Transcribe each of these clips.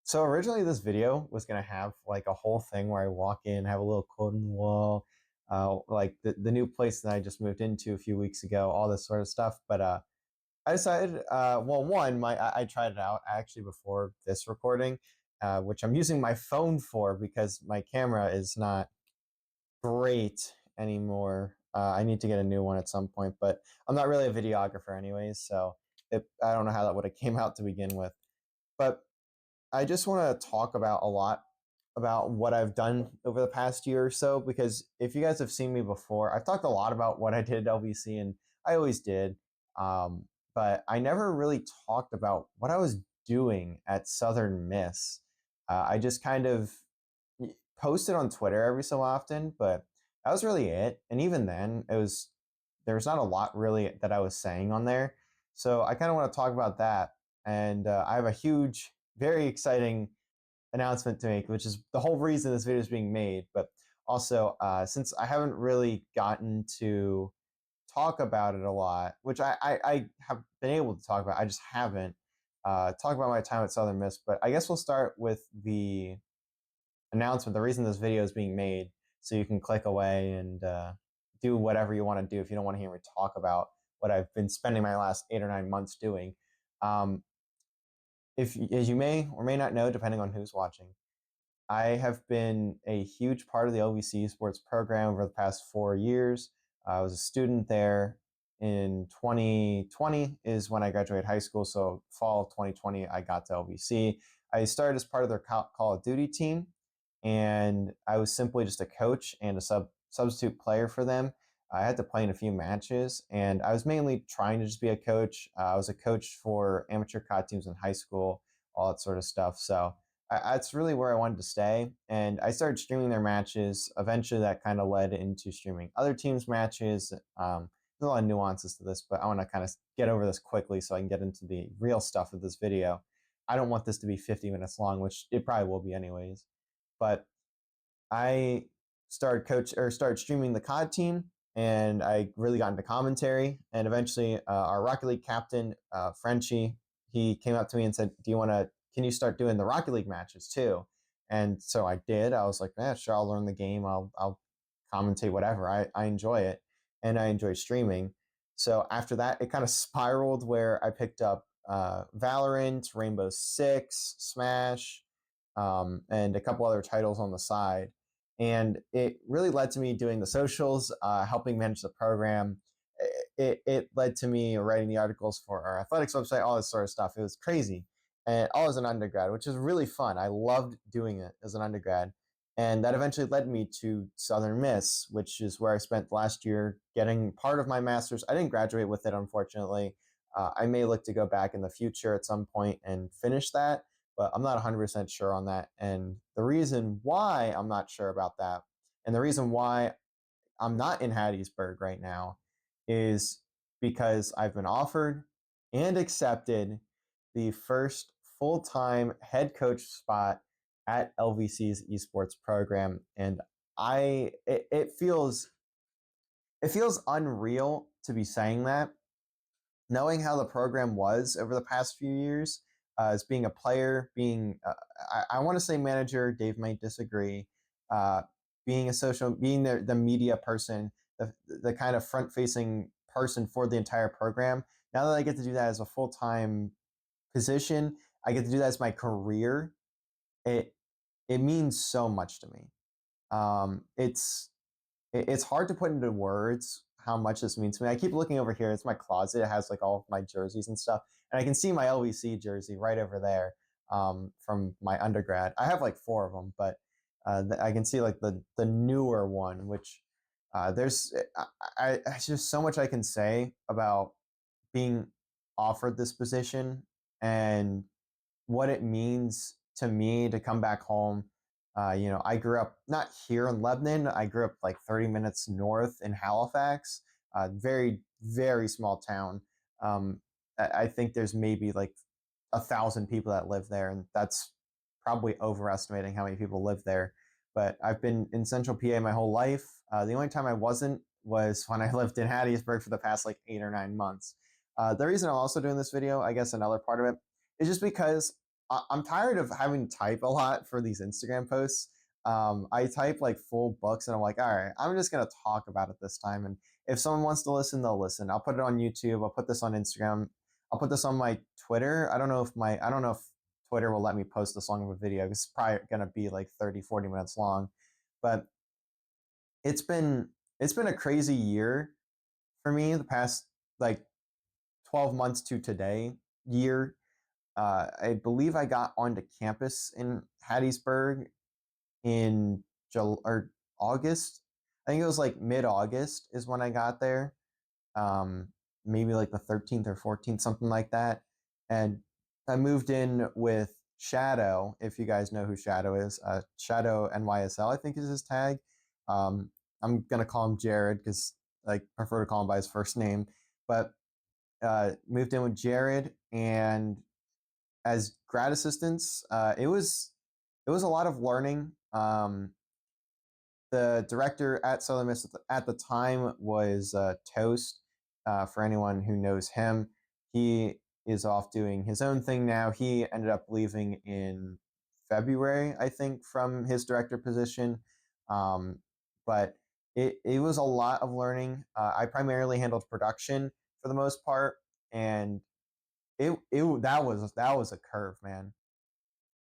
So originally this video was gonna have like a whole thing where I walk in, have a little quote on the wall, like the new place that I just moved into a few weeks ago, all this sort of stuff. But I decided, well, one, I tried it out actually before this recording, which I'm using my phone for because my camera is not great anymore. I need to get a new one at some point, but I'm not really a videographer anyways, so I don't know how that would have came out to begin with. But I just want to talk about a lot about what I've done over the past year or so, because if you guys have seen me before, I've talked a lot about what I did at LVC, and I always did. But I never really talked about what I was doing at Southern Miss. I just kind of posted on Twitter every so often, but that was really it. And even then, there was not a lot really that I was saying on there. So I kind of want to talk about that. And I have a huge, very exciting announcement to make, which is the whole reason this video is being made. But also, since I haven't really gotten to talk about it a lot, which I have been able to talk about, I just haven't talked about my time at Southern Miss. But I guess we'll start with the announcement, the reason this video is being made, so you can click away and do whatever you want to do if you don't want to hear me talk about what I've been spending my last 8 or 9 months doing. Um, if, as you may or may not know, depending on who's watching, I have been a huge part of the LVC sports program over the past 4 years. I was a student there in 2020 is when I graduated high school. So fall of 2020, I got to LVC. I started as part of their Call of Duty team, and I was simply just a coach and a substitute player for them. I had to play in a few matches, and I was mainly trying to just be a coach. I was a coach for amateur COD teams in high school, all that sort of stuff. So that's really where I wanted to stay. And I started streaming their matches. Eventually, that kind of led into streaming other teams' matches. There's a lot of nuances to this, but I want to kind of get over this quickly so I can get into the real stuff of this video. I don't want this to be 50 minutes long, which it probably will be anyways. But I started streaming the COD team, and I really got into commentary. And eventually, our Rocket League captain, Frenchie, he came up to me and said, "Do you want to? Can you start doing the Rocket League matches too?" And so I did. I was like, "Yeah, sure. I'll learn the game. I'll commentate whatever. I enjoy it, and I enjoy streaming." So after that, it kind of spiraled where I picked up Valorant, Rainbow Six, Smash, and a couple other titles on the side. And it really led to me doing the socials, helping manage the program. It led to me writing the articles for our athletics website, all this sort of stuff. It was crazy. And all as an undergrad, which is really fun. I loved doing it as an undergrad. And that eventually led me to Southern Miss, which is where I spent last year getting part of my master's. I didn't graduate with it, unfortunately. I may look to go back in the future at some point and finish that, but I'm not 100% sure on that. And the reason why I'm not sure about that, and the reason why I'm not in Hattiesburg right now, is because I've been offered and accepted the first full time head coach spot at LVC's esports program. And it feels unreal to be saying that, knowing how the program was over the past few years, as being a player, I want to say manager. Dave might disagree. Uh, being the media person, the kind of front facing person for the entire program. Now that I get to do that as a full time position, I get to do that as my career. It it means so much to me. It's hard to put into words how much this means to me. I keep looking over here. It's my closet. It has like all of my jerseys and stuff, and I can see my LVC jersey right over there, from my undergrad. I have like four of them, but I can see like the newer one, which there's it's just so much I can say about being offered this position and what it means to me to come back home. I grew up not here in Lebanon. I grew up like 30 minutes north in Halifax, very, very small town. I think there's maybe like 1,000 people that live there, and that's probably overestimating how many people live there. But I've been in Central PA my whole life. The only time I wasn't was when I lived in Hattiesburg for the past like 8 or 9 months. The reason I'm also doing this video, I guess another part of it, is just because I'm tired of having to type a lot for these Instagram posts. I type like full books, and I'm like, all right, I'm just gonna talk about it this time. And if someone wants to listen, they'll listen. I'll put it on YouTube. I'll put this on Instagram. I'll put this on my Twitter. I don't know if Twitter will let me post this long of a video. It's probably gonna be like 30, 40 minutes long. But it's been it's been a crazy year for me. The past like 12 months to today year. I believe I got onto campus in Hattiesburg in or August. I think it was like mid August is when I got there. Um, Maybe like the 13th or 14th, something like that. And I moved in with Shadow, if you guys know who Shadow is. Shadow NYSL, I think is his tag. Um, I'm gonna call him Jared because I prefer to call him by his first name. But moved in with Jared, and as grad assistants, it was a lot of learning. The director at Southern Miss at the time was Toast. For anyone who knows him, he is off doing his own thing now. He ended up leaving in February, I think, from his director position. Um, but it was a lot of learning. I primarily handled production for the most part, and that was a curve, man.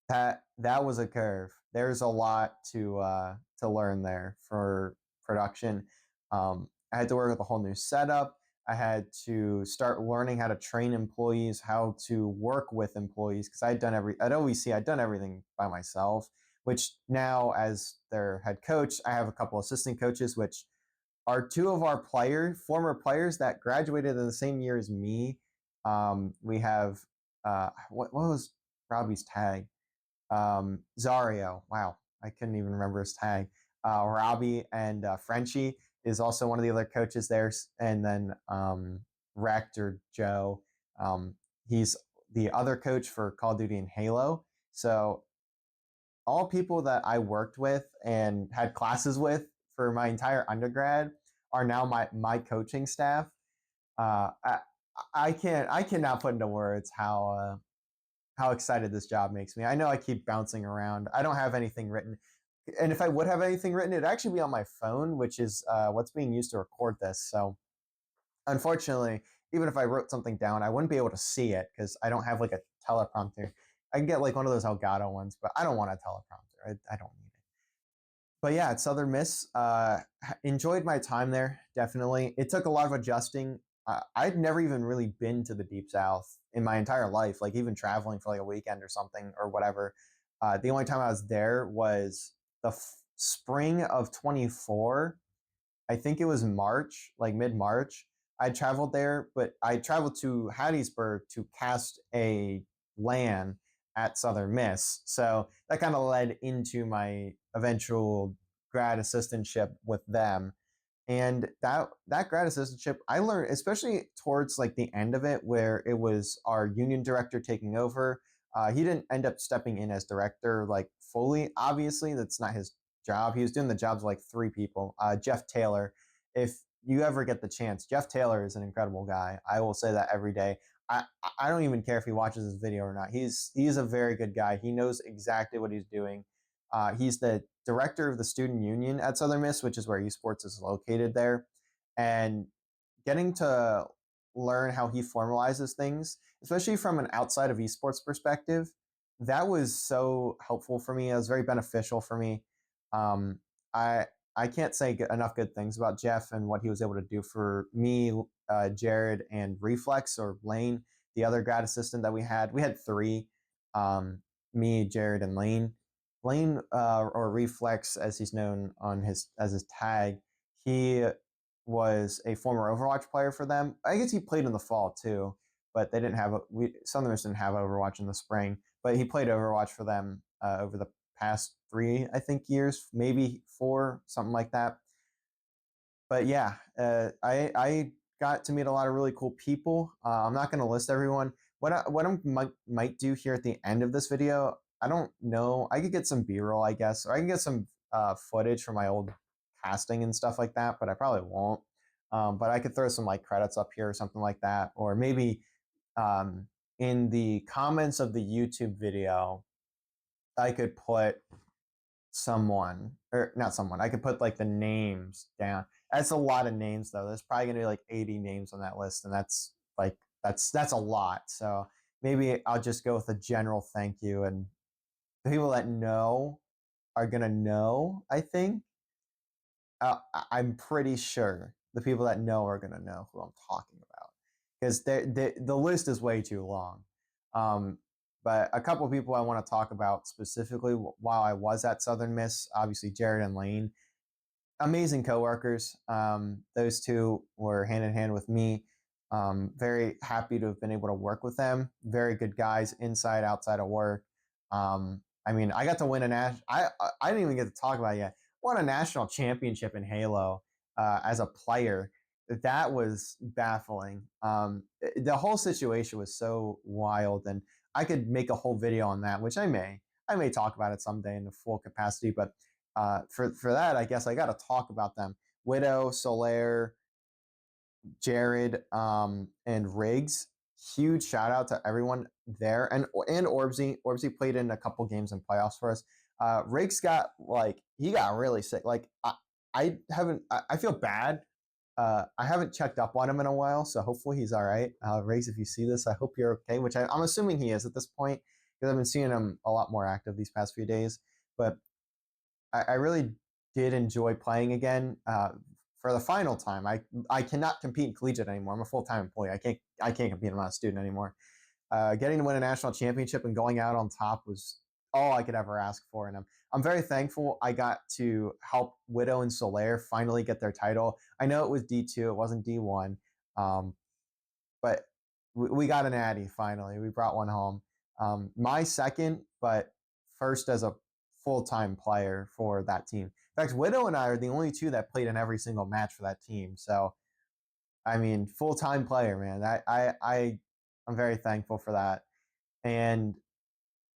That was a curve. There's a lot to learn there for production. I had to work with a whole new setup. I had to start learning how to train employees, how to work with employees, because at OEC I'd done everything by myself. Which now, as their head coach, I have a couple assistant coaches, which are two of our former players that graduated in the same year as me. We have what was Robbie's tag? Zario. Wow, I couldn't even remember his tag. Robbie and Frenchie is also one of the other coaches there, and then Rector Joe. He's the other coach for Call of Duty and Halo. So all people that I worked with and had classes with for my entire undergrad are now my coaching staff. Uh, I, I cannot put into words how excited this job makes me. I know I keep bouncing around. I don't have anything written. And if I would have anything written, it'd actually be on my phone, which is what's being used to record this. So unfortunately, even if I wrote something down, I wouldn't be able to see it because I don't have like a teleprompter. I can get like one of those Elgato ones, but I don't want a teleprompter. I don't need it. But yeah, at Southern Miss, enjoyed my time there. Definitely, it took a lot of adjusting. I'd never even really been to the Deep South in my entire life, like even traveling for like a weekend or something or whatever. The only time I was there was the spring of 24. I think it was March, like mid March. I traveled there, but I traveled to Hattiesburg to cast a LAN at Southern Miss. So that kind of led into my eventual grad assistantship with them. And that grad assistantship, I learned, especially towards like the end of it, where it was our union director taking over. He didn't end up stepping in as director like fully. Obviously, that's not his job. He was doing the jobs of like three people. Jeff Taylor, if you ever get the chance, Jeff Taylor is an incredible guy. I will say that every day. I I don't even care if he watches this video or not. He's a very good guy. He knows exactly what he's doing. He's the director of the student union at Southern Miss, which is where esports is located there. And getting to learn how he formalizes things, especially from an outside of esports perspective, that was so helpful for me. It was very beneficial for me. Um, I I can't say enough good things about Jeff and what he was able to do for me, Jared, and Reflex or Lane, the other grad assistant that we had. We had three, me, Jared, and Lane. Lane, or Reflex, as he's known on his as his tag, he was a former Overwatch player for them. I guess he played in the fall too, but they didn't have some of us didn't have Overwatch in the spring. But he played Overwatch for them over the past 3, I think, years, maybe 4, something like that. But yeah, I got to meet a lot of really cool people. I'm not going to list everyone. What I might do here at the end of this video, I don't know. I could get some B-roll, I guess, or I can get some footage from my old casting and stuff like that. But I probably won't. But I could throw some like credits up here or something like that, or maybe in the comments of the YouTube video, I could put someone, or not someone, I could put like the names down. That's a lot of names though. There's probably gonna be like 80 names on that list, and that's a lot. So maybe I'll just go with a general thank you, and the people that know are gonna know, I think. I'm pretty sure the people that know are gonna know who I'm talking about, because the list is way too long. Um, but a couple of people I want to talk about specifically while I was at Southern Miss, obviously Jared and Lane, amazing coworkers. Those two were hand in hand with me. Very happy to have been able to work with them. Very good guys, inside, outside of work. I mean, I got to win a national. I didn't even get to talk about it yet. Won a national championship in Halo as a player. That was baffling. The whole situation was so wild, and I could make a whole video on that, which I may. I may talk about it someday in the full capacity, but for that, I guess I got to talk about them. Widow, Solaire, Jared, and Riggs. Huge shout out to everyone there, and Orbsy. Orbsy played in a couple games in playoffs for us. Riggs got he got really sick. I haven't. I feel bad. I haven't checked up on him in a while, so hopefully he's all right. Riggs, if you see this, I hope you're okay. Which I'm assuming he is at this point, because I've been seeing him a lot more active these past few days. But I really did enjoy playing again for the final time. I cannot compete in collegiate anymore. I'm a full time employee. I can't compete. I'm not a student anymore. Getting to win a national championship and going out on top was all I could ever ask for, and I'm very thankful I got to help Widow and Solaire finally get their title. I know it was D2, it wasn't D1, um, but we got an Addy finally. We brought one home. My second, but first as a full time player for that team. In fact, Widow and I are the only two that played in every single match for that team. So, I mean, full time player, man. I'm very thankful for that. And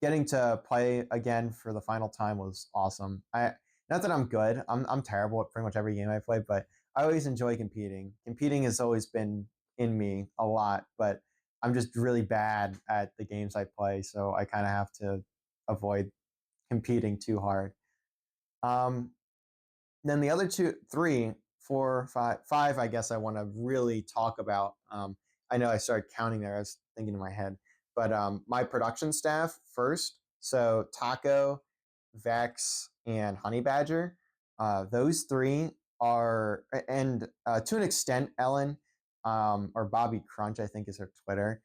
getting to play again for the final time was awesome. Not that I'm good. I'm terrible at pretty much every game I play, but I always enjoy competing. Competing has always been in me a lot, but I'm just really bad at the games I play, so I kind of have to avoid competing too hard. Um, then the other two, three, four, five, I guess I want to really talk about. I know I started counting there. I was thinking in my head, but my production staff first. So Taco, Vex, and Honey Badger. Those three are, and to an extent, Ellen, or Bobby Crunch, I think is her Twitter,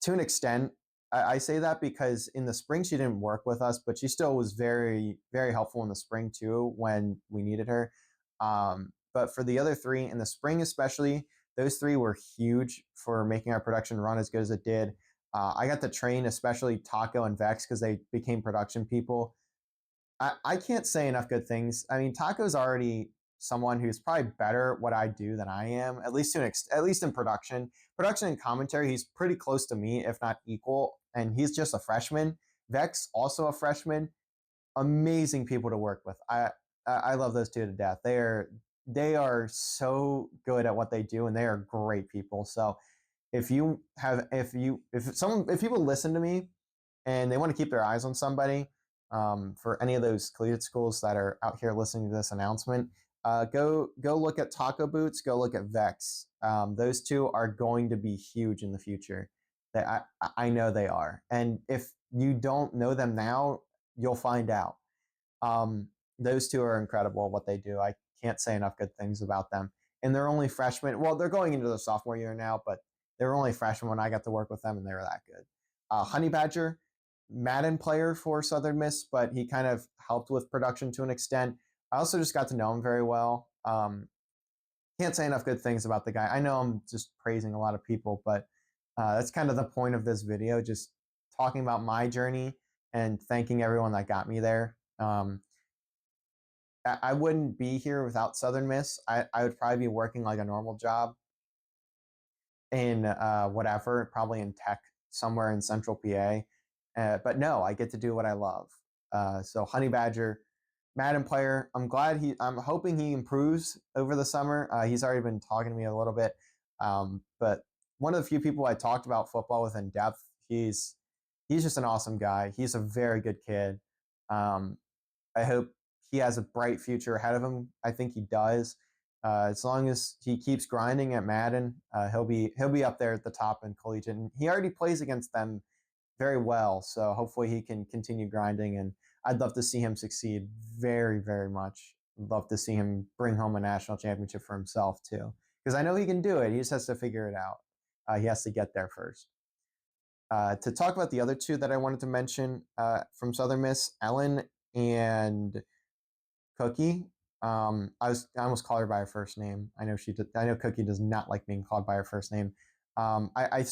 to an extent. I say that because in the spring she didn't work with us, but she still was very, very helpful in the spring too when we needed her. But for the other three in the spring, especially, those three were huge for making our production run as good as it did. I got to train, especially Taco and Vex, because they became production people. I can't say enough good things. I mean, Taco's already someone who's probably better at what I do than I am, at least at least in production. Production and commentary, he's pretty close to me, if not equal. And he's just a freshman. Vex, also a freshman. Amazing people to work with. I love those two to death. They are so good at what they do, and they are great people. So if people listen to me and they want to keep their eyes on somebody, for any of those collegiate schools that are out here listening to this announcement, go look at Taco Boots. Go look at Vex. Those two are going to be huge in the future. I know they are. And if you don't know them now, you'll find out. Those two are incredible at what they do. I can't say enough good things about them. And they're only freshmen. Well, they're going into the sophomore year now, but they were only freshmen when I got to work with them, and they were that good. Honey Badger, Madden player for Southern Miss, but he kind of helped with production to an extent. I also just got to know him very well. Can't say enough good things about the guy. I know I'm just praising a lot of people, but that's kind of the point of this video, just talking about my journey and thanking everyone that got me there. I wouldn't be here without Southern Miss. I would probably be working like a normal job in whatever, probably in tech somewhere in Central PA. But no, I get to do what I love. So Honey Badger, Madden player. I'm hoping he improves over the summer. He's already been talking to me a little bit. But one of the few people I talked about football with in depth, He's just an awesome guy. He's a very good kid. Um, I hope he has a bright future ahead of him. I think he does. As long as he keeps grinding at Madden, he'll be up there at the top in collegiate. And he already plays against them very well, so hopefully he can continue grinding. And I'd love to see him succeed very, very much. I'd love to see him bring home a national championship for himself too, because I know he can do it. He just has to figure it out. He has to get there first. To talk about the other two that I wanted to mention from Southern Miss, Ellen and Cookie. I almost called her by her first name. I know she. I know Cookie does not like being called by her first name. I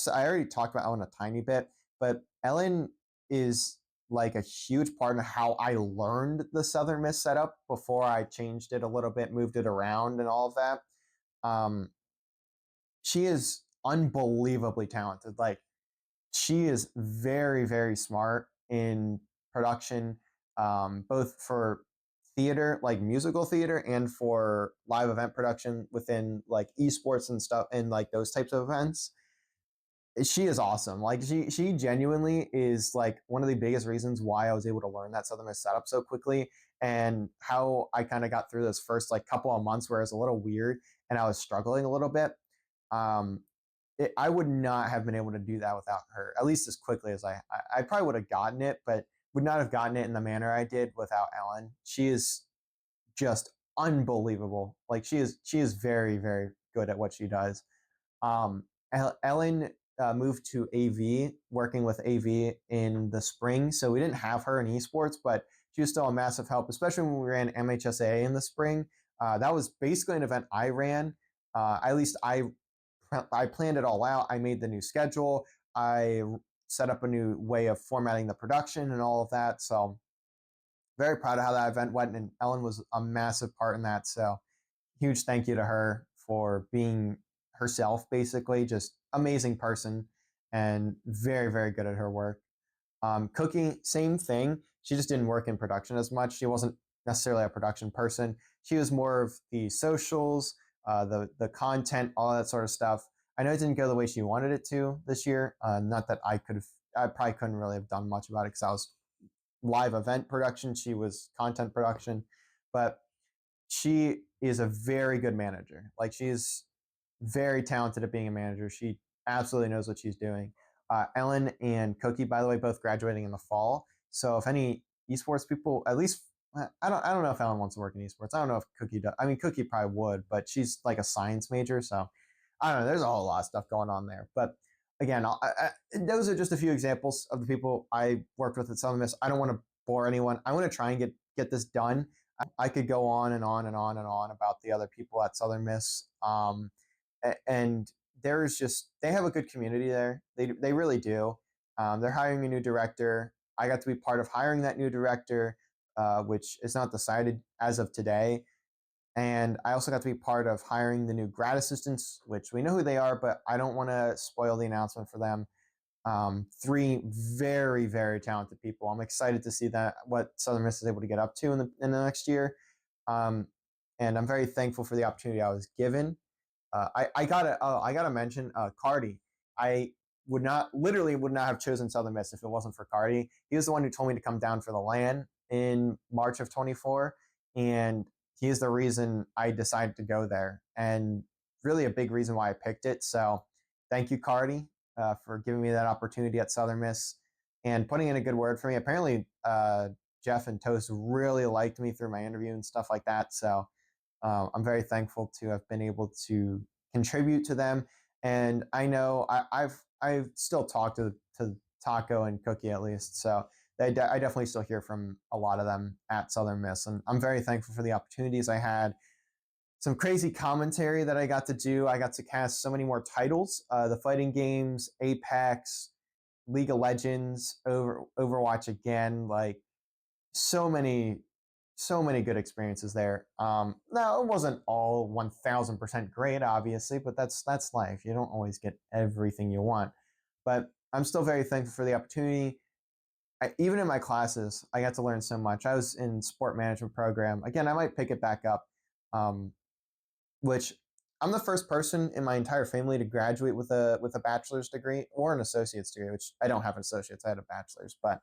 already talked about Ellen a tiny bit, but Ellen is like a huge part of how I learned the Southern Miss setup before I changed it a little bit, moved it around, and all of that. Um, she is unbelievably talented. Like she is very, very smart in production, both for theater, like musical theater, and for live event production within like esports and stuff, and like those types of events. She is awesome. Like she genuinely is like one of the biggest reasons why I was able to learn that Southern Miss setup so quickly, and how I kind of got through those first like couple of months where it was a little weird and I was struggling a little bit. Um, I would not have been able to do that without her, at least as quickly as I probably would have gotten it, but would not have gotten it in the manner I did without Ellen. She is just unbelievable. Like she is very, very good at what she does. Um, Ellen moved to AV, working with AV in the spring. So we didn't have her in esports, but she was still a massive help, especially when we ran MHSA in the spring. That was basically an event I ran. At least I planned it all out. I made the new schedule. I set up a new way of formatting the production and all of that. So very proud of how that event went. And Ellen was a massive part in that. So huge thank you to her for being herself, basically, just amazing person and very, very good at her work. Cooking, same thing. She just didn't work in production as much. She wasn't necessarily a production person. She was more of the socials, the content, all that sort of stuff. I know it didn't go the way she wanted it to this year. Not that I could have, I probably couldn't really have done much about it because I was live event production. She was content production, but she is a very good manager. Like she's very talented at being a manager. She absolutely knows what she's doing. Ellen and Cookie, by the way, both graduating in the fall. So if any esports people, at least I don't know if Ellen wants to work in esports. I don't know if Cookie does. I mean, Cookie probably would, but she's like a science major, so I don't know. There's a whole lot of stuff going on there. But again, those are just a few examples of the people I worked with at Southern Miss. I don't want to bore anyone. I want to try and get this done. I could go on and on and on and on about the other people at Southern Miss. And there's just they have a good community there. They really do. They're hiring a new director. I got to be part of hiring that new director, which is not decided as of today. And I also got to be part of hiring the new grad assistants, which we know who they are, but I don't want to spoil the announcement for them. Three very, very talented people. I'm excited to see that what Southern Miss is able to get up to in the next year. Um, and I'm very thankful for the opportunity I was given. I gotta mention Cardi. I would not have chosen Southern Miss if it wasn't for Cardi. He was the one who told me to come down for the LAN in March of 24, and he's the reason I decided to go there, and really a big reason why I picked it. So, thank you, Cardi, for giving me that opportunity at Southern Miss and putting in a good word for me. Apparently, Jeff and Toast really liked me through my interview and stuff like that. So I'm very thankful to have been able to contribute to them. And I know I've still talked to Taco and Cookie at least, so I definitely still hear from a lot of them at Southern Miss, and I'm very thankful for the opportunities I had. Some crazy commentary that I got to do. I got to cast so many more titles: the fighting games, Apex, League of Legends, Overwatch again, like so many good experiences there. Now it wasn't all 1000% great, obviously, but that's life. You don't always get everything you want. But I'm still very thankful for the opportunity. Even in my classes, I got to learn so much. I was in sport management program. Again, I might pick it back up, which I'm the first person in my entire family to graduate with a bachelor's degree or an associate's degree, which I don't have an associate's, I had a bachelor's, but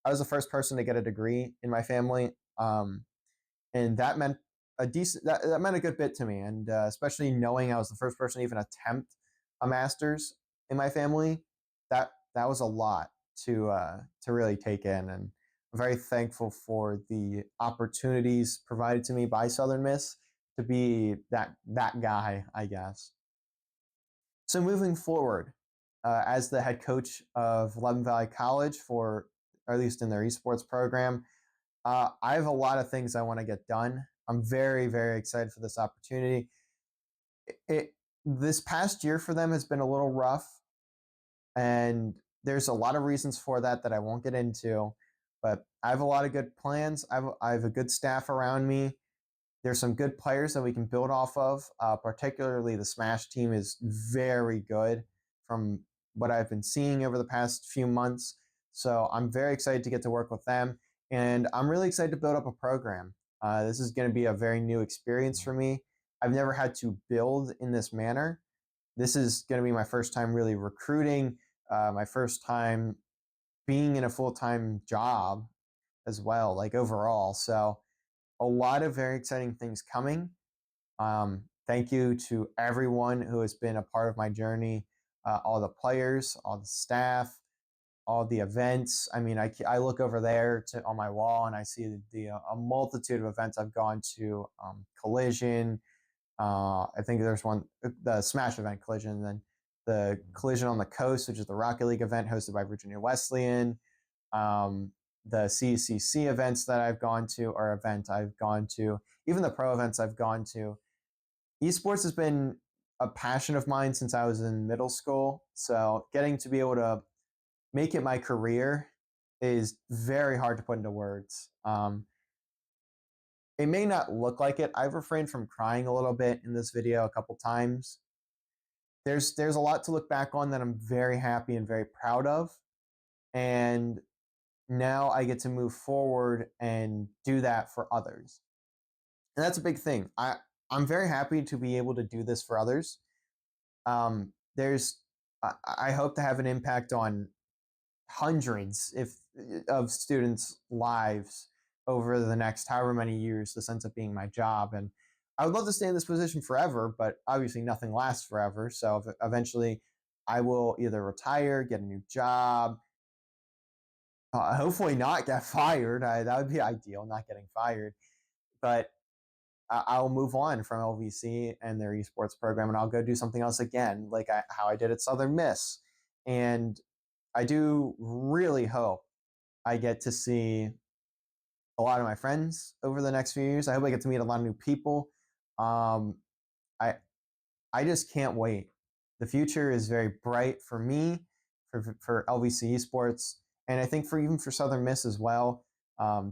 I was the first person to get a degree in my family. And that meant that meant a good bit to me, and especially knowing I was the first person to even attempt a master's in my family, that was a lot to really take in, and I'm very thankful for the opportunities provided to me by Southern Miss to be that guy, I guess. So moving forward, as the head coach of Leaven Valley College for, or at least in their esports program, I have a lot of things I want to get done. I'm very, very excited for this opportunity. This past year for them has been a little rough, and there's a lot of reasons for that that I won't get into. But I have a lot of good plans. I have a good staff around me. There's some good players that we can build off of. Particularly the Smash team is very good from what I've been seeing over the past few months. So I'm very excited to get to work with them. And I'm really excited to build up a program. This is going to be a very new experience for me. I've never had to build in this manner. This is going to be my first time really recruiting, my first time being in a full time job as well, like overall. So a lot of very exciting things coming. Thank you to everyone who has been a part of my journey, all the players, all the staff, all the events. I mean, I look over there on my wall and I see a multitude of events I've gone to. Collision. I think there's one, the Smash event, Collision, and then the Collision on the Coast, which is the Rocket League event hosted by Virginia Wesleyan. Um, the CCC events that I've gone to, or event I've gone to, even the pro events I've gone to. Esports has been a passion of mine since I was in middle school. So getting to be able to make it my career is very hard to put into words. It may not look like it. I've refrained from crying a little bit in this video a couple times. There's a lot to look back on that I'm very happy and very proud of. And now I get to move forward and do that for others. And that's a big thing. I'm very happy to be able to do this for others. There's I hope to have an impact on hundreds if of students' lives over the next however many years this ends up being my job. And I would love to stay in this position forever, but obviously nothing lasts forever. So eventually I will either retire, get a new job, hopefully not get fired. That would be ideal, not getting fired. But I'll move on from LVC and their esports program, and I'll go do something else again, like how I did at Southern Miss. And I do really hope I get to see a lot of my friends over the next few years. I hope I get to meet a lot of new people. Um, I I just can't wait. The future is very bright for me, for LVC Esports, and I think for even for Southern Miss as well.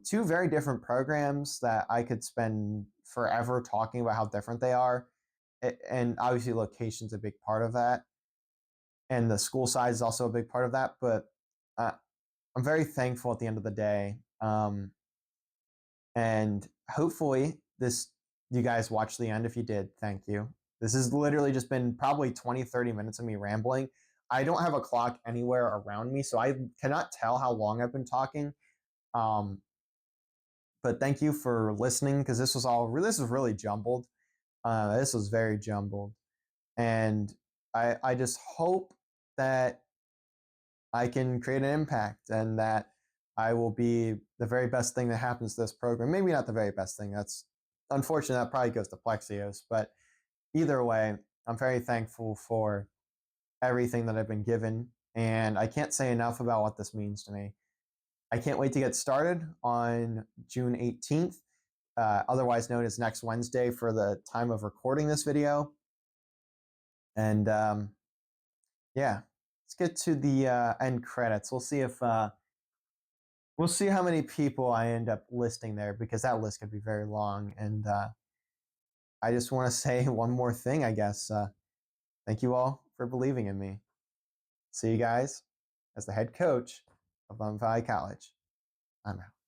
Two very different programs that I could spend forever talking about how different they are, and obviously location's a big part of that, and the school size is also a big part of that. But uh, I'm very thankful at the end of the day. And hopefully this you guys watched the end. If you did, thank you. This has literally just been probably 20, 30 minutes of me rambling. I don't have a clock anywhere around me, so I cannot tell how long I've been talking. Um, but thank you for listening, because this was really jumbled. This was very jumbled. And I just hope that I can create an impact, and that I will be the very best thing that happens to this program. Maybe not the very best thing. That's unfortunate. That probably goes to Plexios. But either way, I'm very thankful for everything that I've been given. And I can't say enough about what this means to me. I can't wait to get started on June 18th, otherwise known as next Wednesday for the time of recording this video. And yeah, let's get to the end credits. We'll see how many people I end up listing there, because that list could be very long. And I just want to say one more thing, I guess. Thank you all for believing in me. See you guys as the head coach of Leaven Valley College. I'm out.